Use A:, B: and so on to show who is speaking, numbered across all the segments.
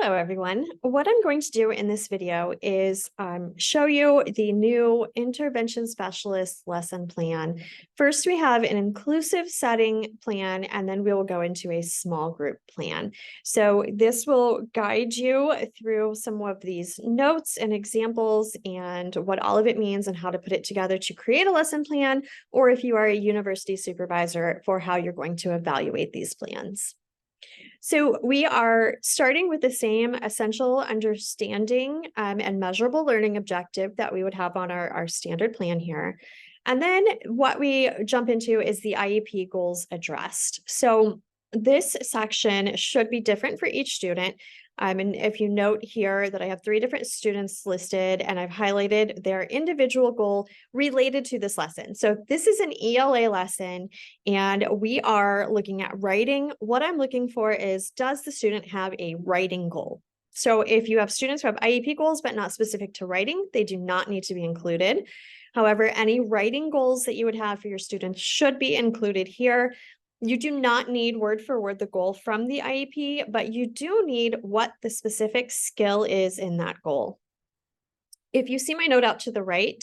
A: Hello, everyone. What I'm going to do in this video is show you the new intervention specialist lesson plan. First, we have an inclusive setting plan, and then we will go into a small group plan. So this will guide you through some of these notes and examples and what all of it means and how to put it together to create a lesson plan, or if you are a university supervisor, for how you're going to evaluate these plans. So we are starting with the same essential understanding and measurable learning objective that we would have on our standard plan here. And then what we jump into is the IEP goals addressed. So this section should be different for each student. And if you note here that I have 3 different students listed and I've highlighted their individual goal related to this lesson. So this is an ELA lesson and we are looking at writing. What I'm looking for is, does the student have a writing goal? So if you have students who have IEP goals but not specific to writing, they do not need to be included. However, any writing goals that you would have for your students should be included here. You do not need word for word the goal from the IEP, but you do need what the specific skill is in that goal. If you see my note out to the right,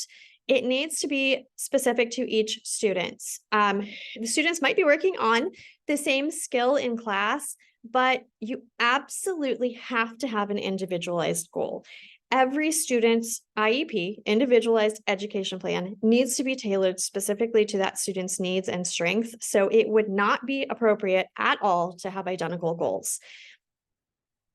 A: it needs to be specific to each student. The students might be working on the same skill in class, but you absolutely have to have an individualized goal. Every student's IEP, individualized education plan, needs to be tailored specifically to that student's needs and strengths. So it would not be appropriate at all to have identical goals.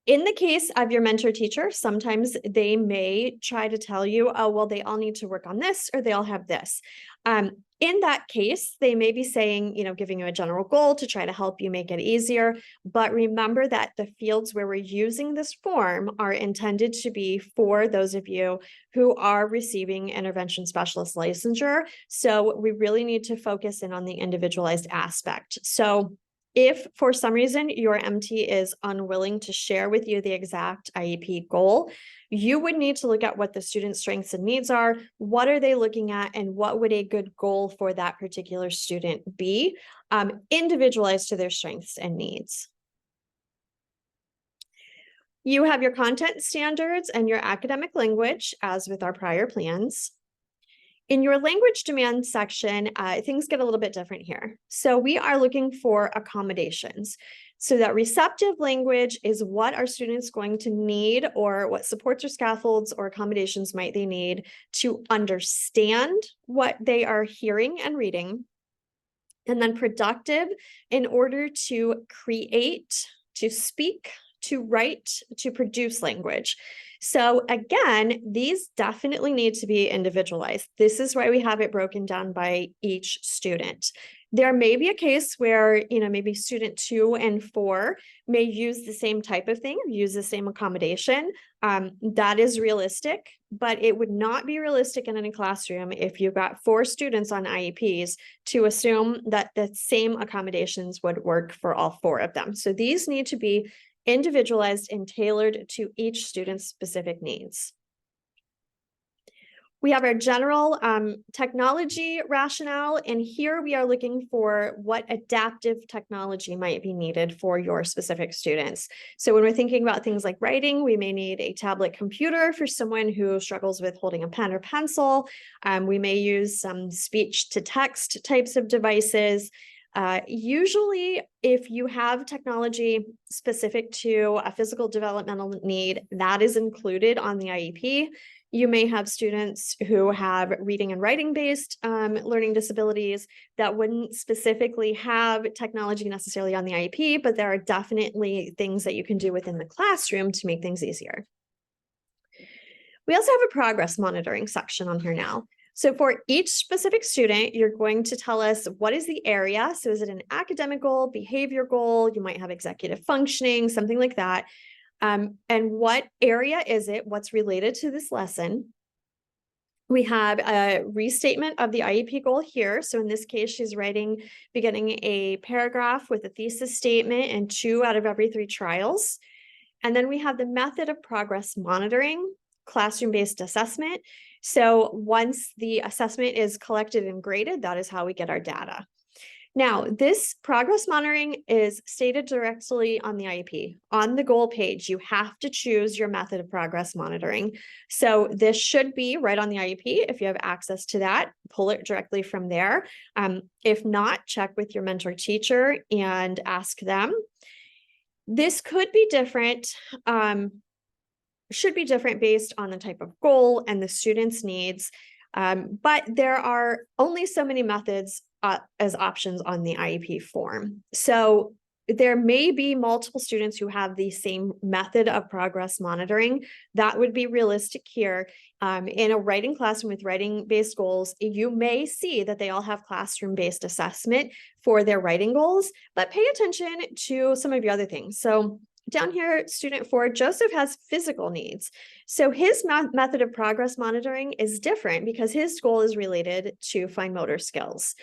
A: In the case of your mentor teacher, sometimes they may try to tell you, oh, well, they all need to work on this or they all have this. In that case, they may be saying, giving you a general goal to try to help you make it easier. But remember that the fields where we're using this form are intended to be for those of you who are receiving intervention specialist licensure. So we really need to focus in on the individualized aspect. So if for some reason your MT is unwilling to share with you the exact IEP goal, you would need to look at what the student's strengths and needs are, what are they looking at, and what would a good goal for that particular student be, individualized to their strengths and needs. You have your content standards and your academic language, as with our prior plans. In your language demand section, things get a little bit different here. So we are looking for accommodations. So that receptive language is what are students going to need, or what supports or scaffolds or accommodations might they need to understand what they are hearing and reading. And then productive, in order to create, to speak, to write, to produce language. So again, these definitely need to be individualized. This is why we have it broken down by each student. There may be a case where, maybe student 2 and 4 may use the same type of thing, or use the same accommodation. That is realistic, but it would not be realistic in any classroom if you've got 4 students on IEPs to assume that the same accommodations would work for all 4 of them. So these need to be individualized and tailored to each student's specific needs. We have our general technology rationale, and here we are looking for what adaptive technology might be needed for your specific students. So when we're thinking about things like writing, we may need a tablet computer for someone who struggles with holding a pen or pencil. We may use some speech to text types of devices. Usually, if you have technology specific to a physical developmental need, that is included on the IEP. You may have students who have reading and writing based learning disabilities that wouldn't specifically have technology necessarily on the IEP, but there are definitely things that you can do within the classroom to make things easier. We also have a progress monitoring section on here now. So for each specific student, you're going to tell us what is the area. So is it an academic goal, behavior goal? You might have executive functioning, something like that. And what area is it? What's related to this lesson? We have a restatement of the IEP goal here. So in this case, she's beginning a paragraph with a thesis statement and 2 out of every 3 trials. And then we have the method of progress monitoring, classroom-based assessment. So once the assessment is collected and graded, that is how we get our data. Now, this progress monitoring is stated directly on the IEP. On the goal page, you have to choose your method of progress monitoring. So this should be right on the IEP. If you have access to that, pull it directly from there. If not, check with your mentor teacher and ask them. This could be different, should be different based on the type of goal and the student's needs. But there are only so many methods as options on the IEP form. So there may be multiple students who have the same method of progress monitoring. That would be realistic here. In a writing classroom with writing-based goals, you may see that they all have classroom-based assessment for their writing goals, but pay attention to some of your other things. So down here, student 4, Joseph has physical needs. So his method of progress monitoring is different because his goal is related to fine motor skills.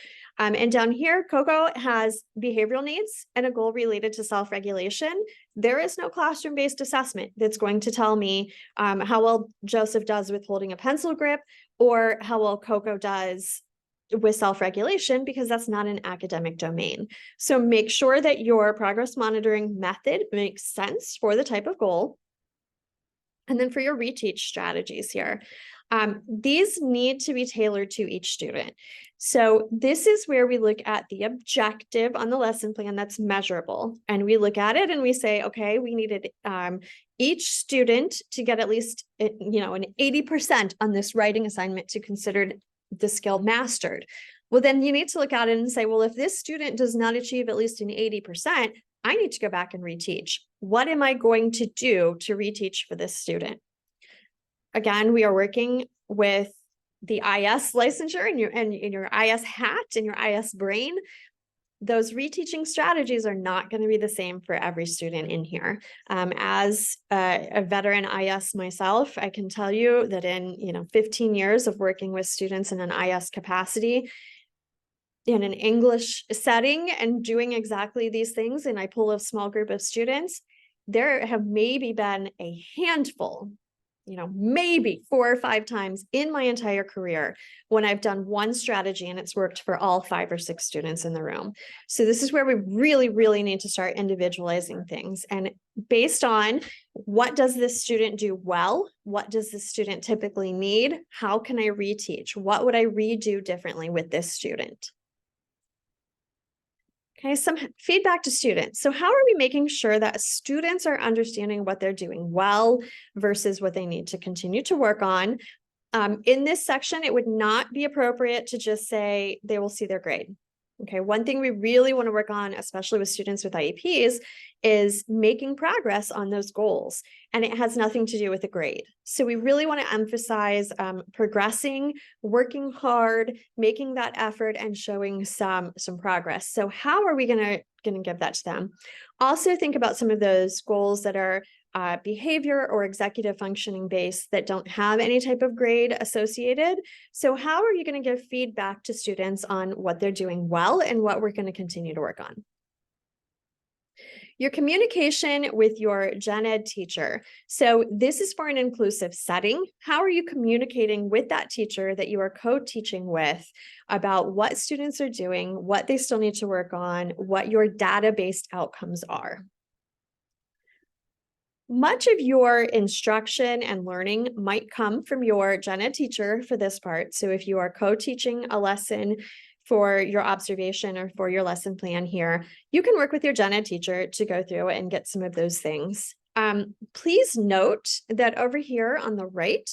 A: And down here, Coco has behavioral needs and a goal related to self-regulation. There is no classroom-based assessment that's going to tell me how well Joseph does with holding a pencil grip or how well Coco does with self-regulation, because that's not an academic domain. So make sure that your progress monitoring method makes sense for the type of goal. And then for your reteach strategies here, these need to be tailored to each student. So this is where we look at the objective on the lesson plan that's measurable. And we look at it and we say, okay, we needed each student to get at least, an 80% on this writing assignment to consider the skill mastered. Well, then you need to look at it and say, well, if this student does not achieve at least an 80%, I need to go back and reteach. What am I going to do to reteach for this student? Again, we are working with the IS licensure and your IS hat and your IS brain. Those reteaching strategies are not going to be the same for every student in here. As a veteran IS myself, I can tell you that in 15 years of working with students in an IS capacity, in an English setting and doing exactly these things, and I pull a small group of students, there have maybe been a handful, maybe 4 or 5 times in my entire career when I've done one strategy and it's worked for all 5 or 6 students in the room. So this is where we really, really need to start individualizing things. And based on what does this student do well? What does this student typically need? How can I reteach? What would I redo differently with this student? Okay, some feedback to students. So how are we making sure that students are understanding what they're doing well versus what they need to continue to work on? In this section, it would not be appropriate to just say they will see their grade. Okay, one thing we really want to work on, especially with students with IEPs, is making progress on those goals. And it has nothing to do with the grade. So we really want to emphasize progressing, working hard, making that effort, and showing some progress. So how are we going to give that to them? Also think about some of those goals that are behavior or executive functioning based that don't have any type of grade associated. So how are you going to give feedback to students on what they're doing well and what we're going to continue to work on? Your communication with your gen ed teacher. So this is for an inclusive setting. How are you communicating with that teacher that you are co-teaching with about what students are doing, what they still need to work on, what your data-based outcomes are? Much of your instruction and learning might come from your gen ed teacher for this part. So if you are co-teaching a lesson for your observation or for your lesson plan here, you can work with your gen ed teacher to go through and get some of those things. Please note that over here on the right,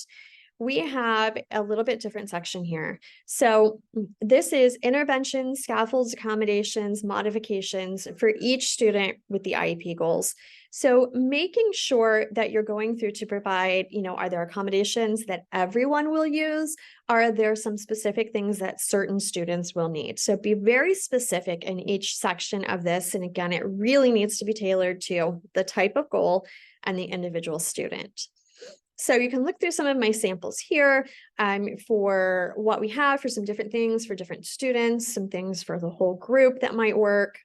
A: we have a little bit different section here. So this is interventions, scaffolds, accommodations, modifications for each student with the IEP goals. So making sure that you're going through to provide, are there accommodations that everyone will use? Are there some specific things that certain students will need? So be very specific in each section of this. And again, it really needs to be tailored to the type of goal and the individual student. So you can look through some of my samples here for what we have for some different things for different students, some things for the whole group that might work.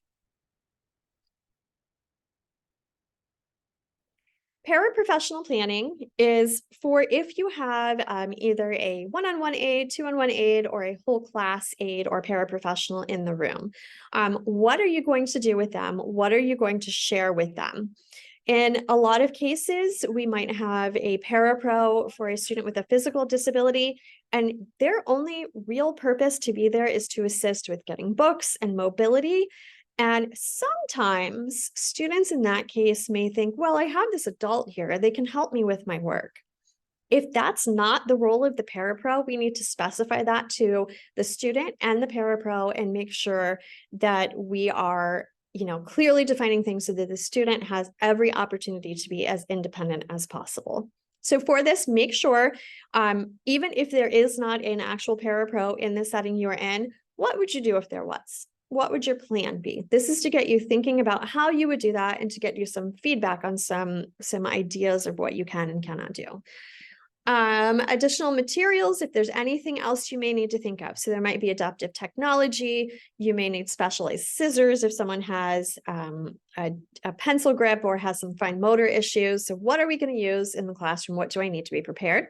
A: Paraprofessional planning is for if you have either a one-on-one aide, two-on-one aide, or a whole class aide or paraprofessional in the room. What are you going to do with them? What are you going to share with them? In a lot of cases, we might have a parapro for a student with a physical disability, and their only real purpose to be there is to assist with getting books and mobility. And sometimes students in that case may think, well, I have this adult here, they can help me with my work. If that's not the role of the parapro, we need to specify that to the student and the parapro and make sure that we are, clearly defining things so that the student has every opportunity to be as independent as possible. So for this, make sure, even if there is not an actual parapro in the setting you're in, what would you do if there was? What would your plan be? This is to get you thinking about how you would do that and to get you some feedback on some ideas of what you can and cannot do. Additional materials, if there's anything else you may need to think of. So there might be adaptive technology. You may need specialized scissors if someone has a pencil grip or has some fine motor issues. So what are we going to use in the classroom? What do I need to be prepared?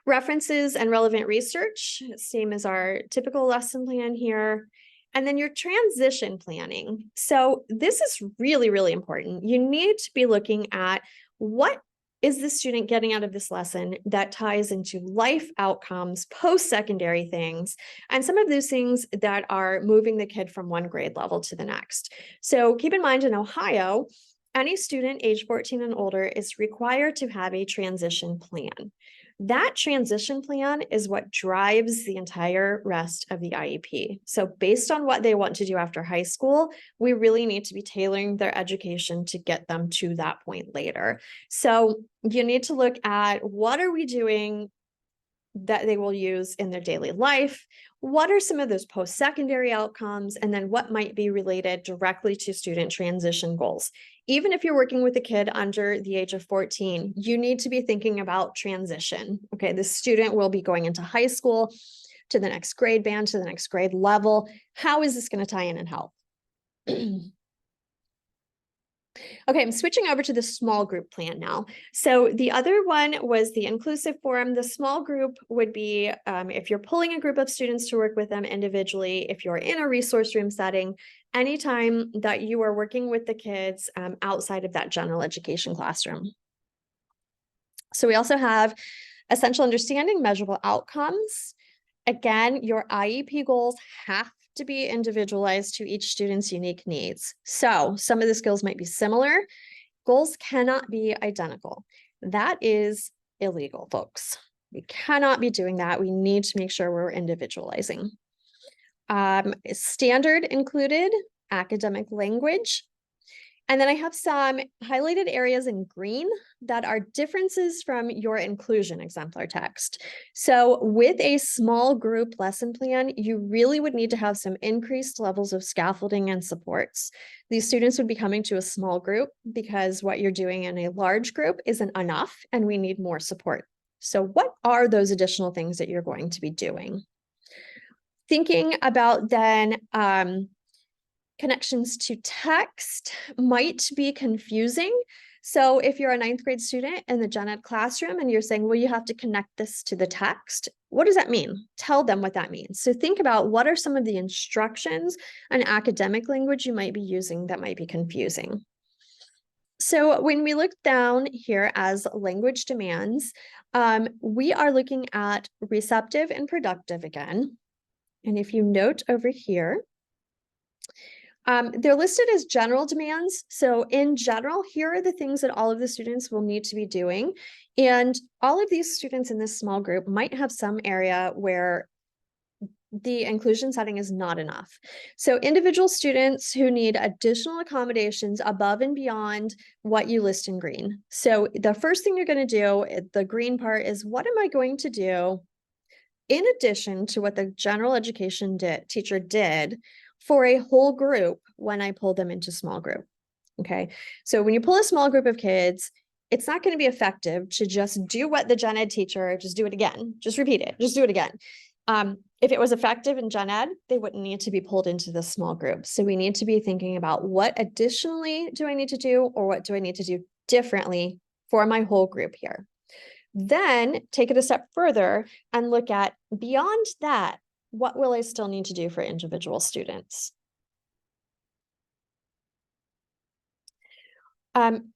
A: References and relevant research, same as our typical lesson plan here. And then your transition planning. So this is really, really important. You need to be looking at what is the student getting out of this lesson that ties into life outcomes, post-secondary things, and some of those things that are moving the kid from one grade level to the next. So keep in mind, in Ohio, any student age 14 and older is required to have a transition plan. That transition plan is what drives the entire rest of the IEP. So based on what they want to do after high school, we really need to be tailoring their education to get them to that point later. So you need to look at what are we doing that they will use in their daily life? What are some of those post-secondary outcomes? And then what might be related directly to student transition goals? Even if you're working with a kid under the age of 14, you need to be thinking about transition. Okay, the student will be going into high school, to the next grade band, to the next grade level. How is this going to tie in and help? Okay, I'm switching over to the small group plan now. So the other one was the inclusive forum. The small group would be if you're pulling a group of students to work with them individually, if you're in a resource room setting, anytime that you are working with the kids outside of that general education classroom. So we also have essential understanding, measurable outcomes. Again, your IEP goals have to be individualized to each student's unique needs. So some of the skills might be similar. Goals cannot be identical. That is illegal, folks. We cannot be doing that. We need to make sure we're individualizing. Standard included, academic language. And then I have some highlighted areas in green that are differences from your inclusion exemplar text. So with a small group lesson plan, you really would need to have some increased levels of scaffolding and supports. These students would be coming to a small group because what you're doing in a large group isn't enough and we need more support. So what are those additional things that you're going to be doing? Thinking about then, connections to text might be confusing. So if you're a 9th grade student in the gen ed classroom and you're saying, well, you have to connect this to the text, what does that mean? Tell them what that means. So think about what are some of the instructions and academic language you might be using that might be confusing. So when we look down here as language demands, we are looking at receptive and productive again. And if you note over here, they're listed as general demands. So in general, here are the things that all of the students will need to be doing. And all of these students in this small group might have some area where the inclusion setting is not enough. So individual students who need additional accommodations above and beyond what you list in green. So the first thing you're going to do, the green part, is what am I going to do in addition to what the general education teacher did for a whole group when I pull them into small group? Okay, so when you pull a small group of kids, it's not going to be effective to just do what the gen ed teacher, just do it again, just repeat it, just do it again. If it was effective in gen ed, they wouldn't need to be pulled into the small group. So we need to be thinking about what additionally do I need to do, or what do I need to do differently for my whole group here. Then take it a step further and look at beyond that, what will I still need to do for individual students?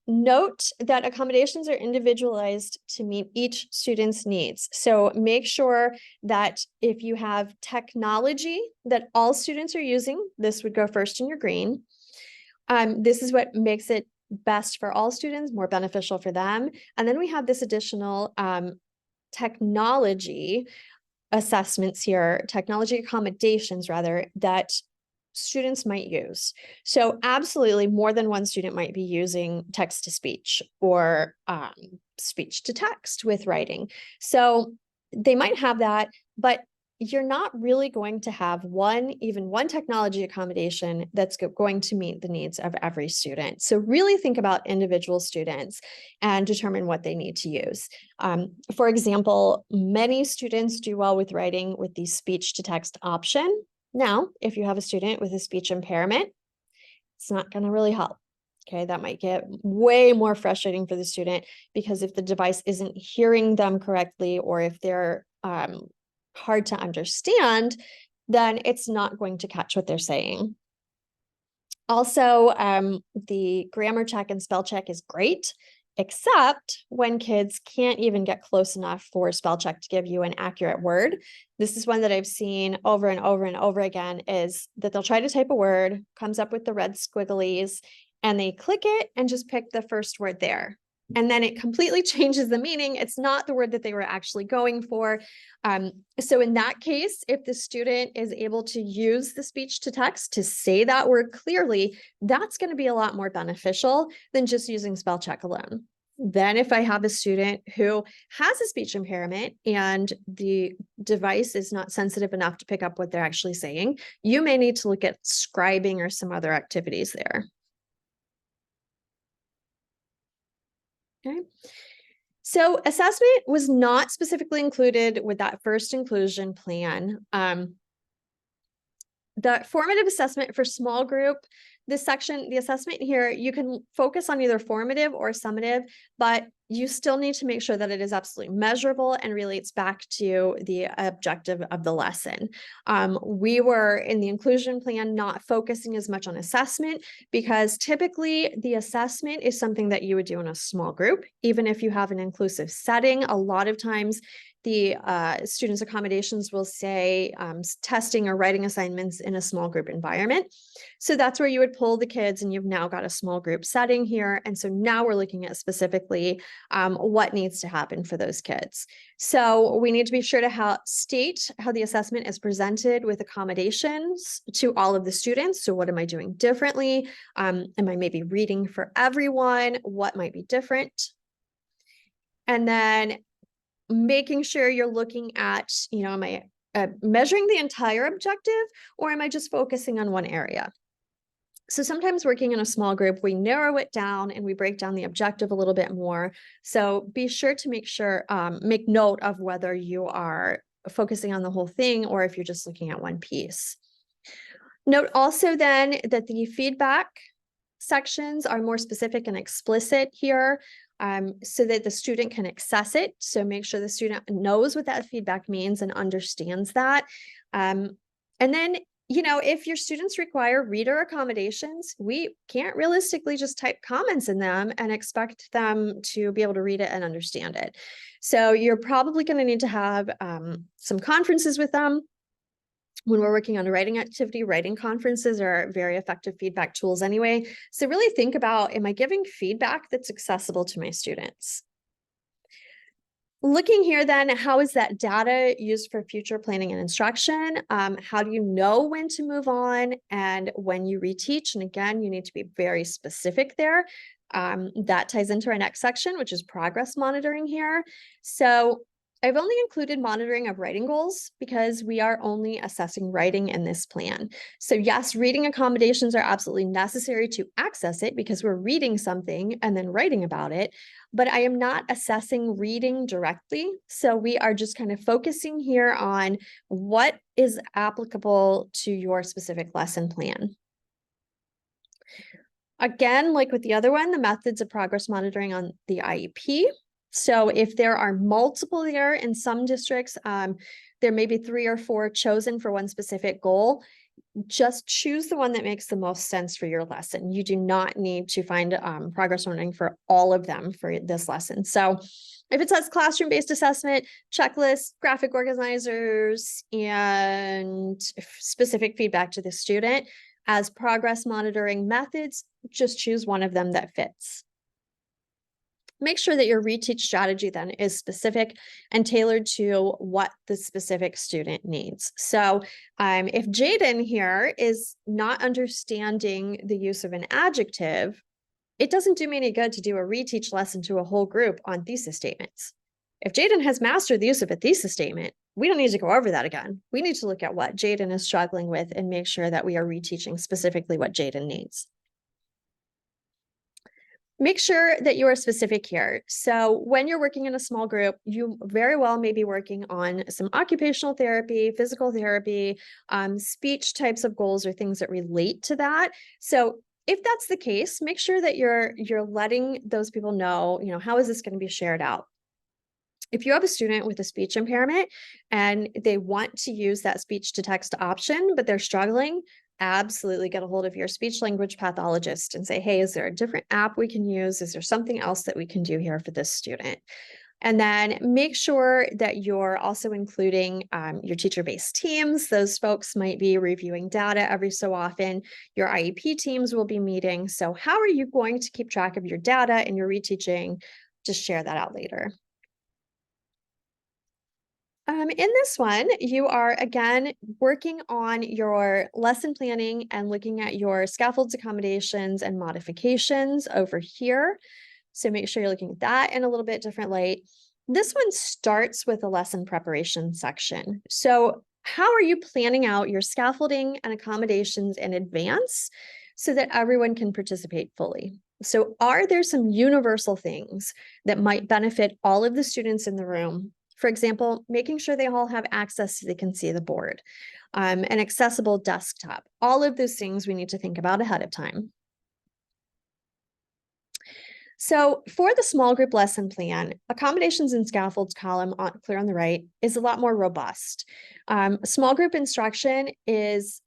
A: Note that accommodations are individualized to meet each student's needs. So make sure that if you have technology that all students are using, this would go first in your green. This is what makes it best for all students, more beneficial for them. And then we have this additional technology assessments here, technology accommodations rather, that students might use. So absolutely more than one student might be using text to speech or speech to text with writing. So they might have that, but you're not really going to have even one technology accommodation that's going to meet the needs of every student. So really think about individual students and determine what they need to use. For example, many students do well with writing with the speech to text option. Now, if you have a student with a speech impairment, it's not going to really help. Okay, that might get way more frustrating for the student, because if the device isn't hearing them correctly, or if they're hard to understand, then it's not going to catch what they're saying. Also, the grammar check and spell check is great, except when kids can't even get close enough for spell check to give you an accurate word. This is one that I've seen over and over and over again, is that they'll try to type a word, comes up with the red squigglies, and they click it and just pick the first word there. And then it completely changes the meaning. It's not the word that they were actually going for. So in that case, if the student is able to use the speech to text to say that word clearly, that's going to be a lot more beneficial than just using spell check alone. Then if I have a student who has a speech impairment and the device is not sensitive enough to pick up what they're actually saying, you may need to look at scribing or some other activities there. Okay. So assessment was not specifically included with that first inclusion plan. The formative assessment for small group, this section, the assessment here, you can focus on either formative or summative, but you still need to make sure that it is absolutely measurable and relates back to the objective of the lesson. We were in the inclusion plan not focusing as much on assessment, because typically the assessment is something that you would do in a small group. Even if you have an inclusive setting, a lot of times the students' accommodations will say testing or writing assignments in a small group environment. So that's where you would pull the kids, and you've now got a small group setting here. And so now we're looking at specifically what needs to happen for those kids. So we need to be sure to state how the assessment is presented with accommodations to all of the students. So what am I doing differently? Am I maybe reading for everyone? What might be different? And then making sure you're looking at, am I measuring the entire objective, or am I just focusing on one area? So sometimes working in a small group, we narrow it down and we break down the objective a little bit more. So be sure to make note of whether you are focusing on the whole thing or if you're just looking at one piece. Note also then that the feedback sections are more specific and explicit here, so that the student can access it. So make sure the student knows what that feedback means and understands that. And then, if your students require reader accommodations, we can't realistically just type comments in them and expect them to be able to read it and understand it. So you're probably going to need to have some conferences with them. When we're working on a writing activity, writing conferences are very effective feedback tools anyway. So really think about, am I giving feedback that's accessible to my students? Looking here then, how is that data used for future planning and instruction? How do you know when to move on and when you reteach? And again, you need to be very specific there. That ties into our next section, which is progress monitoring here. So I've only included monitoring of writing goals because we are only assessing writing in this plan. So yes, reading accommodations are absolutely necessary to access it because we're reading something and then writing about it, but I am not assessing reading directly. So we are just kind of focusing here on what is applicable to your specific lesson plan. Again, like with the other one, the methods of progress monitoring on the IEP. So if there are multiple there in some districts, there may be 3 or 4 chosen for one specific goal. Just choose the one that makes the most sense for your lesson. You do not need to find progress monitoring for all of them for this lesson. So if it says classroom-based assessment, checklists, graphic organizers, and specific feedback to the student as progress monitoring methods, just choose one of them that fits. Make sure that your reteach strategy then is specific and tailored to what the specific student needs. So if Jaden here is not understanding the use of an adjective, it doesn't do me any good to do a reteach lesson to a whole group on thesis statements. If Jaden has mastered the use of a thesis statement, we don't need to go over that again. We need to look at what Jaden is struggling with and make sure that we are reteaching specifically what Jaden needs. Make sure that you are specific here. So when you're working in a small group, you very well may be working on some occupational therapy, physical therapy, speech types of goals or things that relate to that. So if that's the case, make sure that you're letting those people know, how is this going to be shared out? If you have a student with a speech impairment and they want to use that speech to text option, but they're struggling, absolutely get a hold of your speech language pathologist and say, hey, is there a different app we can use? Is there something else that we can do here for this student? And then make sure that you're also including your teacher-based teams. Those folks might be reviewing data every so often. Your IEP teams will be meeting. So how are you going to keep track of your data and your reteaching? Just share that out later. In this one, you are again working on your lesson planning and looking at your scaffolds, accommodations, and modifications over here. So make sure you're looking at that in a little bit different light. This one starts with a lesson preparation section. So how are you planning out your scaffolding and accommodations in advance so that everyone can participate fully? So are there some universal things that might benefit all of the students in the room? For example, making sure they all have access so they can see the board, an accessible desktop. All of those things we need to think about ahead of time. So for the small group lesson plan, accommodations and scaffolds column clear on the right is a lot more robust. Small group instruction is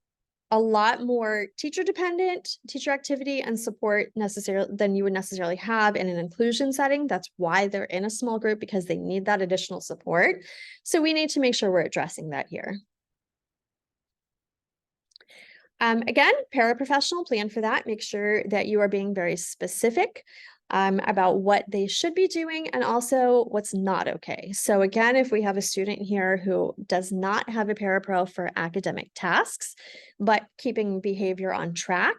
A: a lot more teacher dependent, teacher activity and support necessarily than you would necessarily have in an inclusion setting. That's why they're in a small group, because they need that additional support. So we need to make sure we're addressing that here. Again, paraprofessional plan for that. Make sure that you are being very specific about what they should be doing and also what's not okay. So again, if we have a student here who does not have a parapro for academic tasks, but keeping behavior on track,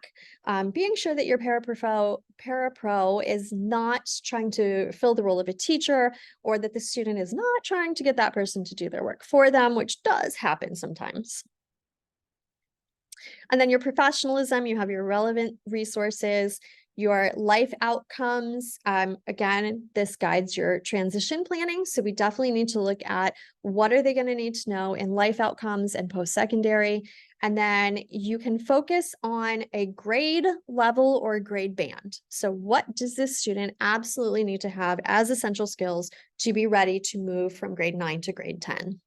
A: being sure that your parapro is not trying to fill the role of a teacher, or that the student is not trying to get that person to do their work for them, which does happen sometimes. And then your professionalism, you have your relevant resources, your life outcomes. Again, this guides your transition planning. So we definitely need to look at what are they going to need to know in life outcomes and post-secondary. And then you can focus on a grade level or grade band. So what does this student absolutely need to have as essential skills to be ready to move from grade 9 to grade 10?